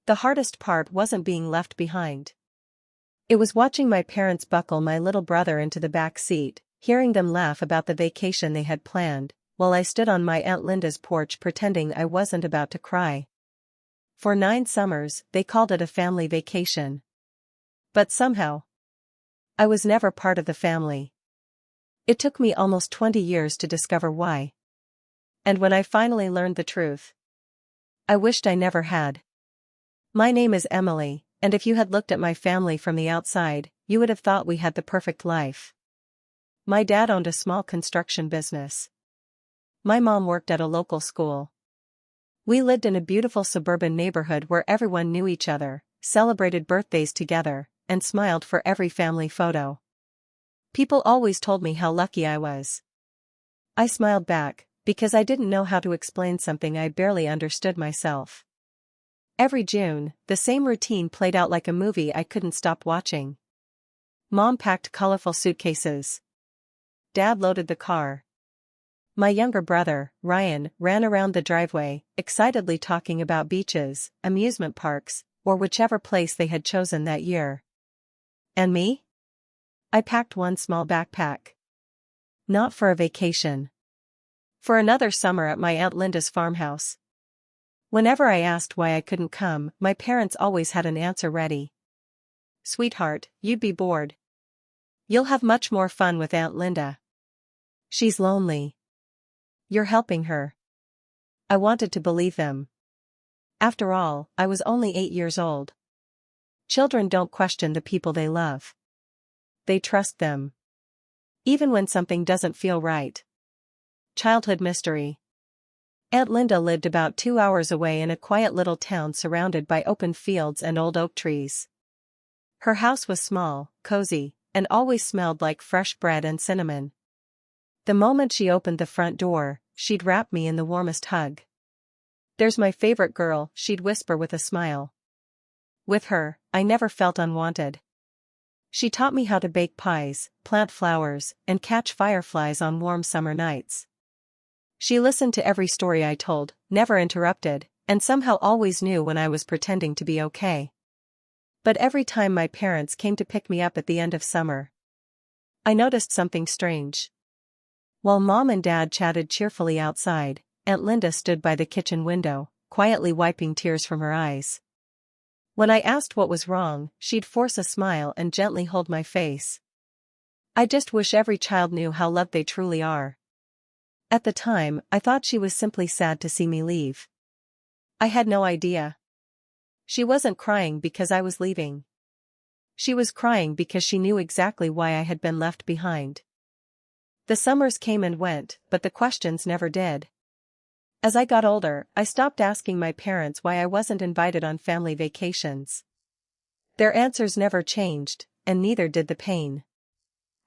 The hardest part wasn't being left behind. It was watching my parents buckle my little brother into the back seat, hearing them laugh about the vacation they had planned, while I stood on my Aunt Linda's porch pretending I wasn't about to cry. For 9 summers, they called it a family vacation. But somehow, I was never part of the family. It took me almost 20 years to discover why. And when I finally learned the truth, I wished I never had. My name is Emily, and if you had looked at my family from the outside, you would have thought we had the perfect life. My dad owned a small construction business. My mom worked at a local school. We lived in a beautiful suburban neighborhood where everyone knew each other, celebrated birthdays together, and smiled for every family photo. People always told me how lucky I was. I smiled back, because I didn't know how to explain something I barely understood myself. Every June, the same routine played out like a movie I couldn't stop watching. Mom packed colorful suitcases. Dad loaded the car. My younger brother, Ryan, ran around the driveway, excitedly talking about beaches, amusement parks, or whichever place they had chosen that year. And me? I packed one small backpack. Not for a vacation. For another summer at my Aunt Linda's farmhouse. Whenever I asked why I couldn't come, my parents always had an answer ready. "Sweetheart, you'd be bored. You'll have much more fun with Aunt Linda. She's lonely. You're helping her." I wanted to believe them. After all, I was only 8 years old. Children don't question the people they love. They trust them. Even when something doesn't feel right. Childhood mystery. Aunt Linda lived about 2 hours away in a quiet little town surrounded by open fields and old oak trees. Her house was small, cozy, and always smelled like fresh bread and cinnamon. The moment she opened the front door, she'd wrap me in the warmest hug. "There's my favorite girl," she'd whisper with a smile. With her, I never felt unwanted. She taught me how to bake pies, plant flowers, and catch fireflies on warm summer nights. She listened to every story I told, never interrupted, and somehow always knew when I was pretending to be okay. But every time my parents came to pick me up at the end of summer, I noticed something strange. While Mom and Dad chatted cheerfully outside, Aunt Linda stood by the kitchen window, quietly wiping tears from her eyes. When I asked what was wrong, she'd force a smile and gently hold my face. "I just wish every child knew how loved they truly are." At the time, I thought she was simply sad to see me leave. I had no idea. She wasn't crying because I was leaving. She was crying because she knew exactly why I had been left behind. The summers came and went, but the questions never did. As I got older, I stopped asking my parents why I wasn't invited on family vacations. Their answers never changed, and neither did the pain.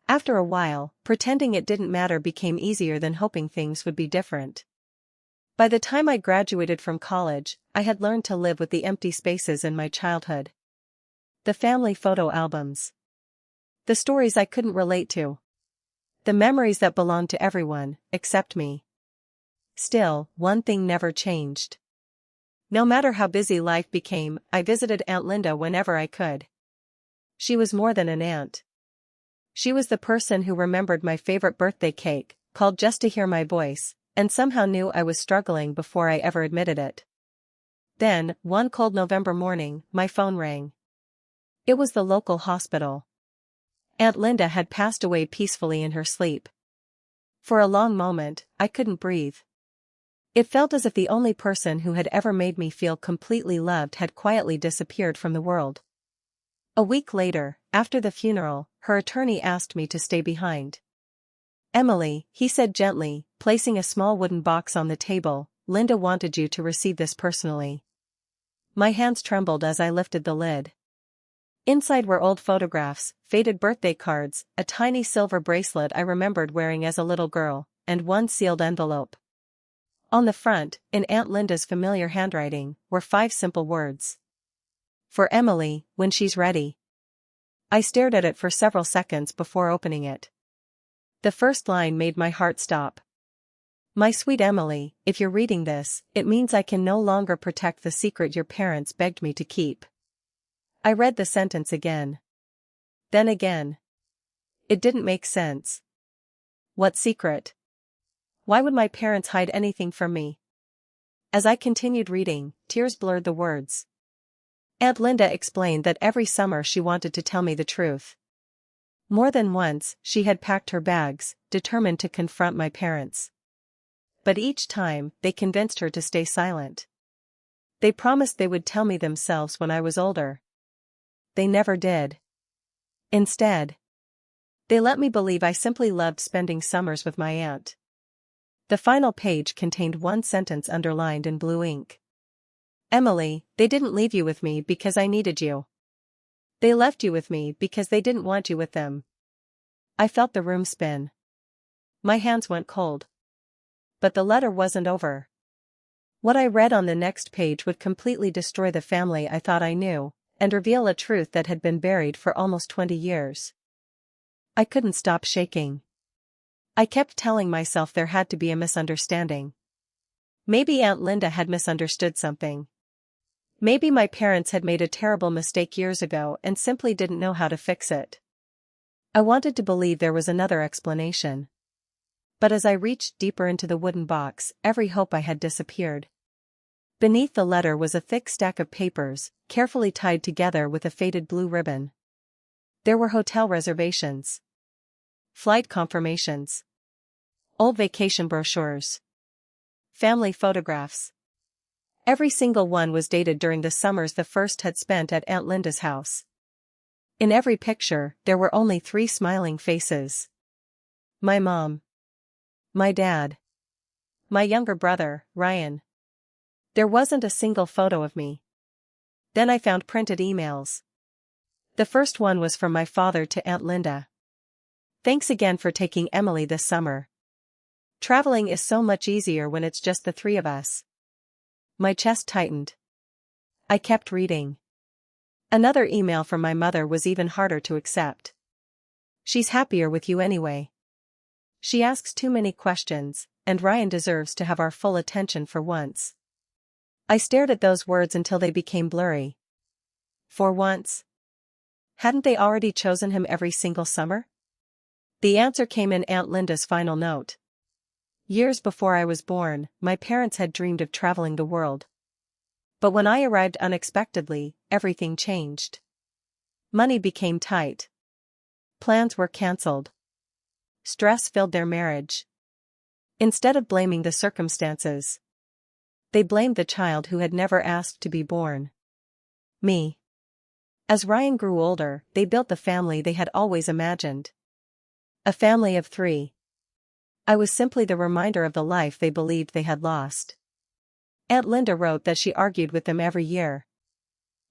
After a while, pretending it didn't matter became easier than hoping things would be different. By the time I graduated from college, I had learned to live with the empty spaces in my childhood. The family photo albums. The stories I couldn't relate to. The memories that belonged to everyone, except me. Still, one thing never changed. No matter how busy life became, I visited Aunt Linda whenever I could. She was more than an aunt. She was the person who remembered my favorite birthday cake, called just to hear my voice, and somehow knew I was struggling before I ever admitted it. Then, one cold November morning, my phone rang. It was the local hospital. Aunt Linda had passed away peacefully in her sleep. For a long moment, I couldn't breathe. It felt as if the only person who had ever made me feel completely loved had quietly disappeared from the world. A week later, after the funeral, her attorney asked me to stay behind. "Emily," he said gently, placing a small wooden box on the table, "Linda wanted you to receive this personally." My hands trembled as I lifted the lid. Inside were old photographs, faded birthday cards, a tiny silver bracelet I remembered wearing as a little girl, and one sealed envelope. On the front, in Aunt Linda's familiar handwriting, were 5 simple words. "For Emily, when she's ready." I stared at it for several seconds before opening it. The first line made my heart stop. My sweet Emily, if you're reading this, it means I can no longer protect the secret your parents begged me to keep. I read the sentence again. Then again. It didn't make sense. What secret? Why would my parents hide anything from me? As I continued reading, tears blurred the words. Aunt Linda explained that every summer she wanted to tell me the truth. More than once, she had packed her bags, determined to confront my parents. But each time, they convinced her to stay silent. They promised they would tell me themselves when I was older. They never did. Instead, they let me believe I simply loved spending summers with my aunt. The final page contained one sentence underlined in blue ink. Emily, they didn't leave you with me because I needed you. They left you with me because they didn't want you with them. I felt the room spin. My hands went cold. But the letter wasn't over. What I read on the next page would completely destroy the family I thought I knew, and reveal a truth that had been buried for almost 20 years. I couldn't stop shaking. I kept telling myself there had to be a misunderstanding. Maybe Aunt Linda had misunderstood something. Maybe my parents had made a terrible mistake years ago and simply didn't know how to fix it. I wanted to believe there was another explanation. But as I reached deeper into the wooden box, every hope I had disappeared. Beneath the letter was a thick stack of papers, carefully tied together with a faded blue ribbon. There were hotel reservations, flight confirmations, old vacation brochures, family photographs. Every single one was dated during the summers the first had spent at Aunt Linda's house. In every picture, there were only 3 smiling faces. My mom. My dad. My younger brother, Ryan. There wasn't a single photo of me. Then I found printed emails. The first one was from my father to Aunt Linda. Thanks again for taking Emily this summer. Traveling is so much easier when it's just the 3 of us. My chest tightened. I kept reading. Another email from my mother was even harder to accept. She's happier with you anyway. She asks too many questions, and Ryan deserves to have our full attention for once. I stared at those words until they became blurry. For once? Hadn't they already chosen him every single summer? The answer came in Aunt Linda's final note. Years before I was born, my parents had dreamed of traveling the world. But when I arrived unexpectedly, everything changed. Money became tight. Plans were cancelled. Stress filled their marriage. Instead of blaming the circumstances, they blamed the child who had never asked to be born. Me. As Ryan grew older, they built the family they had always imagined. A family of 3. I was simply the reminder of the life they believed they had lost. Aunt Linda wrote that she argued with them every year.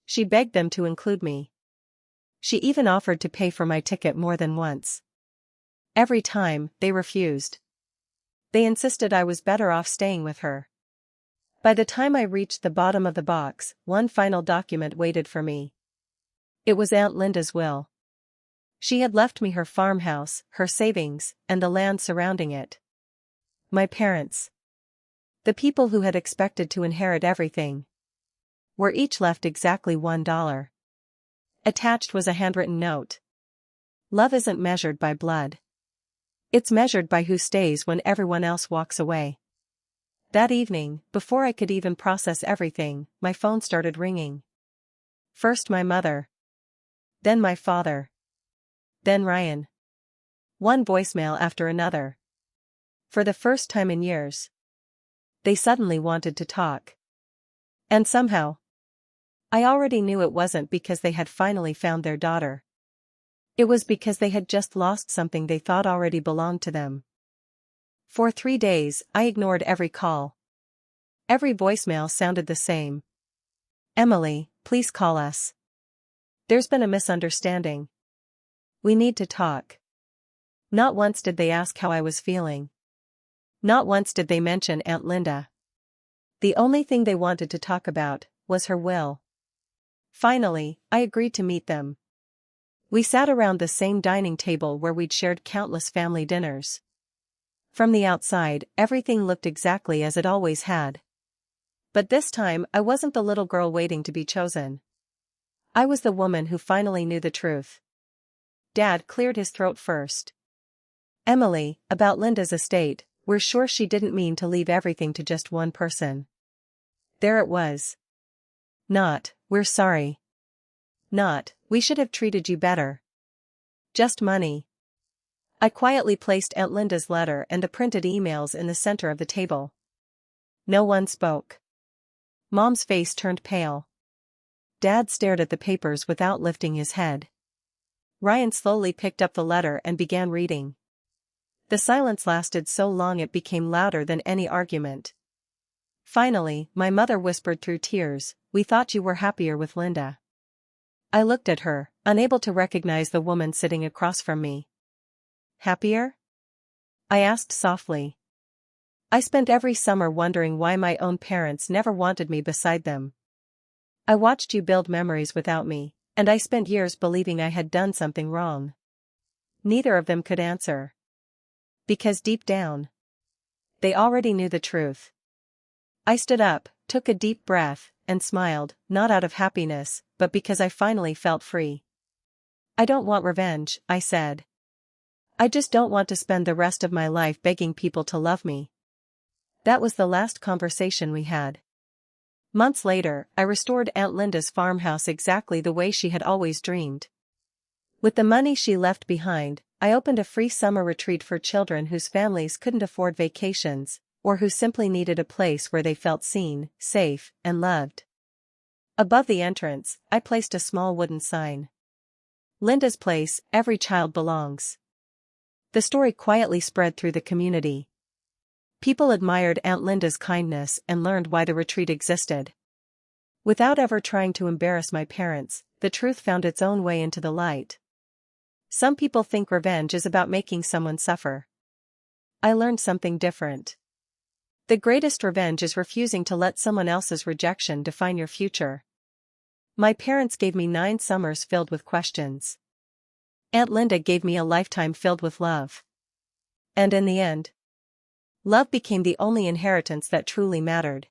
She begged them to include me. She even offered to pay for my ticket more than once. Every time, they refused. They insisted I was better off staying with her. By the time I reached the bottom of the box, one final document waited for me. It was Aunt Linda's will. She had left me her farmhouse, her savings, and the land surrounding it. My parents, the people who had expected to inherit everything, were each left exactly $1. Attached was a handwritten note. Love isn't measured by blood. It's measured by who stays when everyone else walks away. That evening, before I could even process everything, my phone started ringing. First my mother. Then my father. Then Ryan. One voicemail after another. For the first time in years, they suddenly wanted to talk. And somehow, I already knew it wasn't because they had finally found their daughter. It was because they had just lost something they thought already belonged to them. For 3 days, I ignored every call. Every voicemail sounded the same. Emily, please call us. There's been a misunderstanding. We need to talk. Not once did they ask how I was feeling. Not once did they mention Aunt Linda. The only thing they wanted to talk about was her will. Finally, I agreed to meet them. We sat around the same dining table where we'd shared countless family dinners. From the outside, everything looked exactly as it always had. But this time, I wasn't the little girl waiting to be chosen. I was the woman who finally knew the truth. Dad cleared his throat first. Emily, about Linda's estate, we're sure she didn't mean to leave everything to just one person. There it was. Not, we're sorry. Not, we should have treated you better. Just money. I quietly placed Aunt Linda's letter and the printed emails in the center of the table. No one spoke. Mom's face turned pale. Dad stared at the papers without lifting his head. Ryan slowly picked up the letter and began reading. The silence lasted so long it became louder than any argument. Finally, my mother whispered through tears, "We thought you were happier with Linda." I looked at her, unable to recognize the woman sitting across from me. Happier? I asked softly. I spent every summer wondering why my own parents never wanted me beside them. I watched you build memories without me, and I spent years believing I had done something wrong. Neither of them could answer. Because deep down, they already knew the truth. I stood up, took a deep breath, and smiled, not out of happiness, but because I finally felt free. I don't want revenge, I said. I just don't want to spend the rest of my life begging people to love me. That was the last conversation we had. Months later, I restored Aunt Linda's farmhouse exactly the way she had always dreamed. With the money she left behind, I opened a free summer retreat for children whose families couldn't afford vacations, or who simply needed a place where they felt seen, safe, and loved. Above the entrance, I placed a small wooden sign. Linda's place, every child belongs. The story quietly spread through the community. People admired Aunt Linda's kindness and learned why the retreat existed. Without ever trying to embarrass my parents, the truth found its own way into the light. Some people think revenge is about making someone suffer. I learned something different. The greatest revenge is refusing to let someone else's rejection define your future. My parents gave me 9 summers filled with questions. Aunt Linda gave me a lifetime filled with love. And in the end, love became the only inheritance that truly mattered.